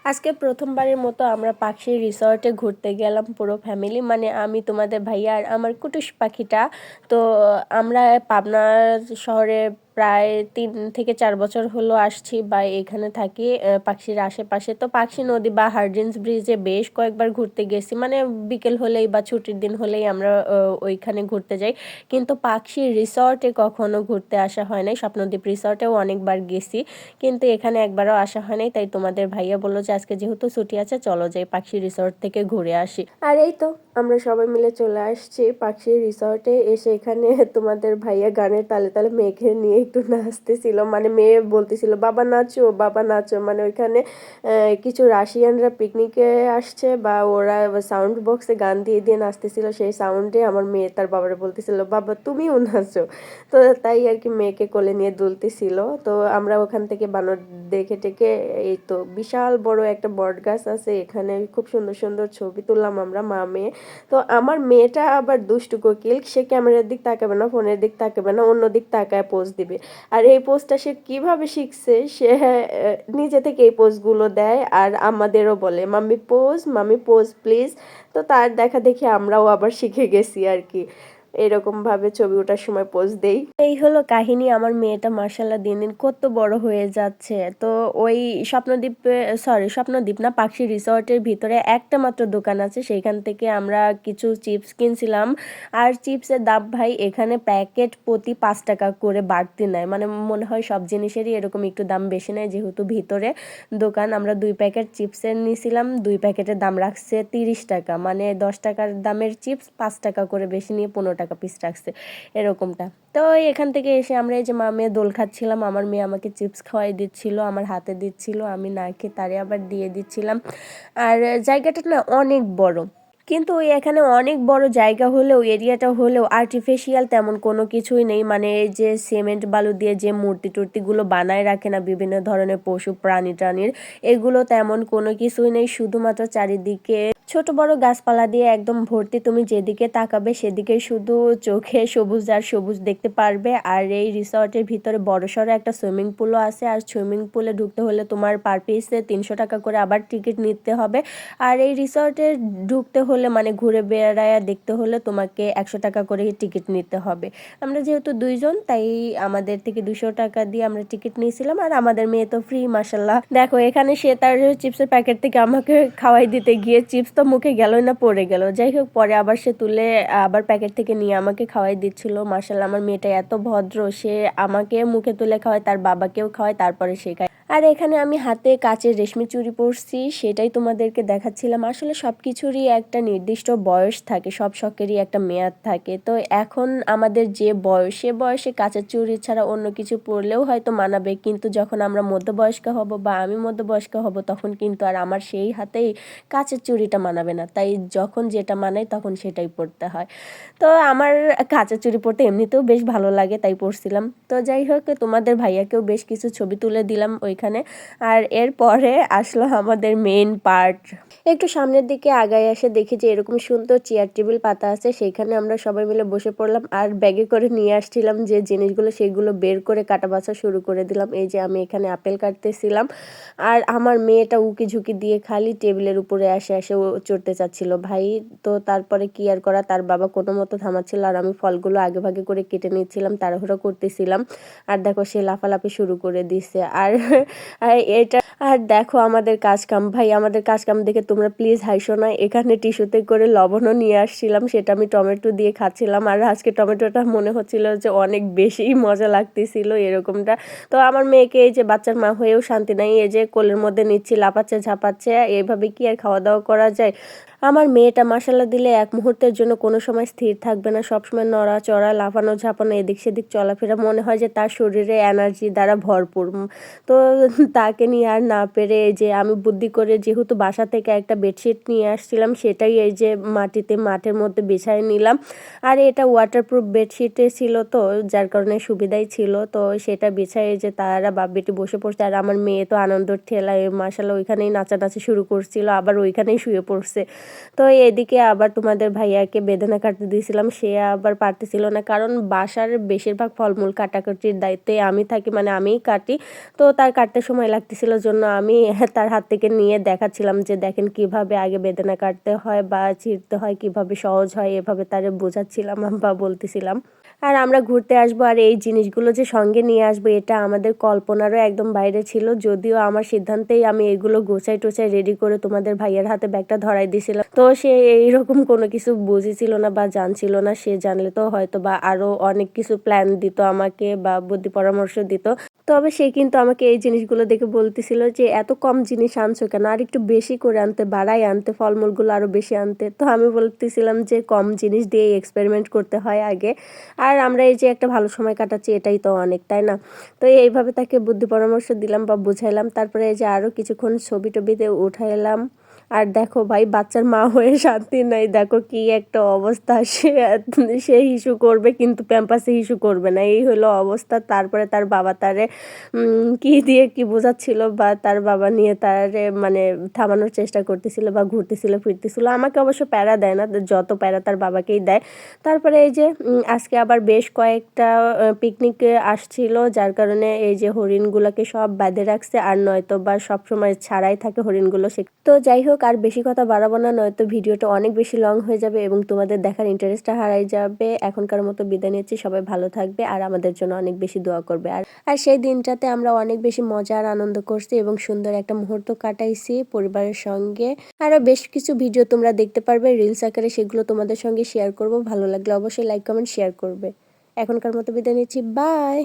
আজকে প্রথমবারের মতো আমরা পাখি রিসর্টে ঘুরতে গেলাম পুরো ফ্যামিলি, মানে আমি, তোমাদের ভাইয়া আর আমার কুটুস পাখিটা। তো আমরা পাবনা শহরে প্রায় 3 থেকে 4 বছর হলো আসছি বা এখানে থাকি পাখির আশেপাশে। তো পাখি নদী বা হার্ডিঞ্জ ব্রিজে বেশ কয়েকবার ঘুরতে গেছি, মানে বিকেল হলেই বা ছুটির দিন হলেই আমরা ওইখানে ঘুরতে যাই। কিন্তু পাখি রিসর্টে কখনো ঘুরতে আসা হয় নাই। স্বপ্নদ্বীপ রিসর্টেও অনেকবার গেছি, কিন্তু এখানে একবারও আসা হয় নাই। তাই তোমাদের ভাইয়া বললো যে আজকে যেহেতু ছুটি আছে চলো যাই পাখি রিসর্ট থেকে ঘুরে আসি। আর এই তো আমরা সবাই মিলে চলে আসছি পাখি রিসর্টে। এসে এখানে তোমাদের ভাইয়া গানের তালে তালে মেয়েকে নিয়ে একটু নাচতেছিল, মানে মেয়ে বলতেছিল বাবা নাচো বাবা নাচো। মানে ওইখানে কিছু রাশিয়ানরা পিকনিকে আসছে বা ওরা সাউন্ড বক্সে গান দিয়ে দিয়ে নাচতেছিল, সেই সাউন্ডে আমার মেয়ে তার বাবারে বলতেছিল বাবা তুমিও নাচো। তো তাই আর কি মেয়েকে কোলে নিয়ে দুলতেছিল। তো আমরা ওখান থেকে বানর দেখে টেকে, এই তো বিশাল বড় একটা বট গাছ আছে এখানে, খুব সুন্দর সুন্দর ছবি তুললাম আমরা মা মেয়ে। তো আমার মেয়েটা আবার দুষ্টু কোকিল, সে ক্যামেরার দিক তাকাবে না, ফোনের দিক তাকাবে না, অন্য দিক তাকায় পোজ দিবে। আর এই পোজটা সে কিভাবে শিখছে, সে নিজে থেকে এই পোজগুলো দেয় আর আমাদেরও বলে মাম্মি পোজ প্লিজ। তো তার দেখা দেখি আমরাও আবার শিখে গেছি আর কি, এরকম ভাবে ছবি ওঠার সময় পোজ দেই। এই হলো কাহিনী। আমার মেয়েটা মার্শাল্লাহ দিন দিন কত বড় হয়ে যাচ্ছে। তো ওই স্বপ্নদ্বীপ না, পাখি রিসর্টের ভিতরে একটা মাত্র দোকান আছে, সেইখান থেকে আমরা কিছু চিপস কিনছিলাম। আর চিপসের দাম ভাই এখানে প্যাকেট প্রতি 5 টাকা করে বাড়তি নেয়, মানে মনে হয় সব জিনিসেরই এরকম একটু দাম বেশি নেয় যেহেতু ভিতরে দোকান। আমরা 2 প্যাকেট চিপসের নিয়েছিলাম, 2 প্যাকেটের দাম রাখছে 30 টাকা, মানে 10 টাকার দামের চিপস 5 টাকা করে বেশি নিয়ে 15 টাকা পিস রাখছে এরকমটা। তো এখান থেকে এসে আমরা এই যে মা মেয়ে দোল খাচ্ছিলাম, আমার মেয়ে আমাকে চিপস খাওয়াই দিচ্ছিল, আমার হাতে দিচ্ছিল, আমি না খেয়ে তারে আবার দিয়ে দিচ্ছিলাম। আর জায়গাটা না অনেক বড়, কিন্তু ওই এখানে অনেক বড় জায়গা হলেও এরিয়াটা হলেও আর্টিফিশিয়াল তেমন কোনো কিছুই নেই। মানে এই যে সিমেন্ট বালু দিয়ে যে মূর্তি টুর্তিগুলো বানায় রাখে না বিভিন্ন ধরনের পশু প্রাণী টানির, এগুলো তেমন কোনো কিছুই নেই। শুধুমাত্র চারিদিকে ছোট বড় গাছপালা দিয়ে একদম ভর্তি, তুমি যেদিকে তাকাবে সেদিকে শুধু চোখে সবুজ আর সবুজ দেখতে পারবে। আর এই রিসর্টের ভিতরে বড়সড় একটা সুইমিং পুলও আছে, আর সুইমিং পুলে ঢুকতে হলে তোমার পার পিসে 300 টাকা করে আবার টিকিট নিতে হবে। আর এই রিসর্টে ঢুকতে হলে মানে ঘুরে বেড়ায় দেখতে হলে তোমাকে 100 টাকা করে টিকিট নিতে হবে। আমরা যেহেতু 2 জন তাই আমাদের থেকে 200 টাকা দিয়ে আমরা টিকিট নিয়েছিলাম। আর আমাদের মেয়ে তো ফ্রি মাসাল্লাহ। দেখো এখানে সে তার চিপসের প্যাকেট থেকে আমাকে খাওয়াই দিতে গিয়ে চিপস তো মুখে গেলই না, পড়ে গেল। যাই হোক পরে আবার সে তুলে আবার প্যাকেট থেকে নিয়ে আমাকে খাওয়াই দিচ্ছিল। মাসাল্লাহ আমার মেয়েটা এত ভদ্র, সে আমাকে মুখে তুলে খাওয়ায়, তার বাবাকেও খাওয়ায়, তারপরে সে খায়। আর এখানে আমি হাতে কাচের রেশমি চুড়ি পরছি, সেটাই তোমাদেরকে দেখাচ্ছিলাম। আসলে সব কিছুরই একটা নির্দিষ্ট বয়স থাকে, সব শখেরই একটা মেয়াদ থাকে। তো এখন আমাদের যে বয়স, সে বয়সে কাচের চুড়ি ছাড়া অন্য কিছু পরলেও হয়তো মানাবে, কিন্তু যখন আমরা মধ্যবয়স্ক হব বা আমি মধ্যবয়স্ক হব তখন কিন্তু আর আমার সেই হাতেই কাচের চুড়িটা মানাবে না। তাই যখন যেটা মানায় তখন সেটাই পরতে হয়। তো আমার কাচের চুড়ি পরতে এমনিতেও বেশ ভালো লাগে তাই পরছিলাম। তো যাই হোক তোমাদের ভাইয়াকেও বেশ কিছু ছবি তুলে দিলাম ওইখানে। আর এরপরে আসলো আমাদের মেইন পার্ট। একটু সামনের দিকে আগায় এসে দেখি যে এরকম সুন্দর চেয়ার টেবিল পাতা আছে, সেইখানে আমরা সবাই মিলে বসে পড়লাম। আর ব্যাগে করে নিয়ে আসছিলাম যে জিনিসগুলো সেগুলো বের করে কাটা বাছা শুরু করে দিলাম। এই যে আমি এখানে আপেল কাটতেছিলাম, আর আমার মেয়েটা উকি ঝুঁকি দিয়ে খালি টেবিলের উপরে আসে আসে ও চড়তে চাচ্ছিল ভাই। তো তারপরে কি আর করা, তার বাবা কোনো মতো থামাচ্ছিল, আর আমি ফলগুলো আগে ভাগে করে কেটে নিচ্ছিলাম, তাড়াহুড়ো করতেছিলাম। আর দেখো সে লাফালাফি শুরু করে দিছে। আর এটা আর দেখো আমাদের কাজ কাম ভাই, আমাদের কাজ কাম দেখে তোমরা প্লিজ হাইসো না। এখানে টিস্যুতে করে লবণও নিয়ে আসছিলাম, সেটা আমি টমেটো দিয়ে খাচ্ছিলাম। আর আজকে টমেটোটা মনে হচ্ছিল যে অনেক বেশিই মজা লাগতেছিল এরকমটা। তো আমার মেয়েকে এই যে বাচ্চার মা হয়েও শান্তি নাই, এই যে কোলের মধ্যে নিচ্ছি, লাপাচ্ছে ঝাপাচ্ছে, এইভাবে কি আর খাওয়া দাওয়া করা যায়? আমার মেয়েটা মাসাল্লাহ দিলে এক মুহূর্তের জন্য কোনো সময় স্থির থাকবে না, সবসময় নড়াচড়া লাফানো ঝাপানো এদিক সেদিক চলাফেরা, মনে হয় যে তার শরীরে এনার্জি দ্বারা ভরপুর। তো তাকে নিয়ে আর না পেরে এই যে আমি বুদ্ধি করে যেহেতু বাসা থেকে একটা বেডশিট নিয়ে আসছিলাম, সেটাই এই যে মাঠের মধ্যে বিছায় নিলাম। আর এটা ওয়াটারপ্রুফ বেডশিটে ছিল, তো যার কারণে সুবিধাই ছিল। তো সেটা বিছায় এই যে তারা বাপ বেটি বসে পড়ছে, আর আমার মেয়ে তো আনন্দর ঠেলায় মাসাল্লাহ ওইখানেই নাচানাচি শুরু করছিল, আবার ওইখানেই শুয়ে পড়ছে। তো এদিকে আবার তোমাদের ভাইয়াকে বেদানা কাটতে দিয়েছিলাম, সে আবার পারতেছিল না, কারণ বাসার বেশিরভাগ ফলমূল কাটাকাটির দায়িত্বে আমি থাকি, মানে আমিই কাটি। তো তার কাটতে সময় লাগতেছিল জন্য আমি তার হাত থেকে নিয়ে দেখাচ্ছিলাম যে দেখেন কিভাবে আগে বেদানা কাটতে হয় বা চিরতে হয়, কিভাবে সহজ হয়, এভাবে তারে বোঝাচ্ছিলাম বা বলতেছিলাম। আর আমরা ঘুরতে আসবো আর এই জিনিসগুলো যে সঙ্গে নিয়ে আসবো এটা আমাদের কল্পনারও একদম বাইরে ছিল। যদিও আমার সিদ্ধান্তেই আমি এগুলো গোছাই টোছাই রেডি করে তোমাদের ভাইয়ের হাতে ব্যাগটা ধরাই দিয়েছিলাম। তো সে এইরকম কোনো কিছু বুঝেছিল না বা জানছিল না, সে জানলে তো হয়তো বা আরো অনেক কিছু প্ল্যান দিত আমাকে বা বুদ্ধি পরামর্শ দিত। তবে সে কিন্তু আমাকে এই জিনিসগুলো দেখে বলতেছিল যে এত কম জিনিস আনছো কেন, আর একটু বেশি করে আনতে, বাড়াই আনতে, ফলমূলগুলো আরো বেশি আনতে। তো আমি বলতেছিলাম যে কম জিনিস দিয়ে এক্সপেরিমেন্ট করতে হয় আগে, আর আমরা এই যে একটা ভালো সময় কাটাচ্ছি এটাই তো অনেক, তাই না? তো এইভাবে তাকে বুদ্ধি পরামর্শ দিলাম বা বুঝাইলাম। তারপরে এই যে আরো কিছুক্ষণ ছবি টবিতে উঠাইলাম। আর দেখো ভাই, বাচ্চার মা হয়ে শান্তি নাই, দেখো কি একটা অবস্থা, সে হিসু করবে কিন্তু প্যাম্পাসে হিসু করবে না, এই হলো অবস্থা। তারপরে তার বাবা তারে কি দিয়ে কি বোঝাচ্ছিল বা তার বাবা নিয়ে তারে মানে থামানোর চেষ্টা করতেছিল বা ঘুরতেছিল ফিরতেছিল। আমাকে অবশ্য প্যারা দেয় না, যত প্যারা তার বাবাকেই দেয়। তারপরে এই যে আজকে আবার বেশ কয়েকটা পিকনিকে আসছিল, যার কারণে এই যে হরিণগুলোকে সব বাঁধে রাখছে, আর নয়তো বা সবসময় ছাড়াই থাকে হরিণগুলো। তো যাই হোক, আর বেশি কথা বাড়াবো না, নয়তো ভিডিওটা অনেক বেশি লং হয়ে যাবে এবং তোমাদের দেখার ইন্টারেস্টটা হারাই যাবে। এখনকার মতো বিদায় নিচ্ছি, সবাই ভালো থাকবে আর আমাদের জন্য অনেক বেশি দোয়া করবে। আর সেই দিনটাতে আমরা অনেক বেশি মজা আর আনন্দ করছি এবং সুন্দর একটা মুহূর্ত কাটাইছি পরিবারের সঙ্গে। আরো বেশ কিছু ভিডিও তোমরা দেখতে পারবে রিলস আকারে, সেগুলো তোমাদের সঙ্গে শেয়ার করব। ভালো লাগলে অবশ্যই লাইক কমেন্ট শেয়ার করবে। এখনকার মতো বিদায় নিচ্ছি, বাই।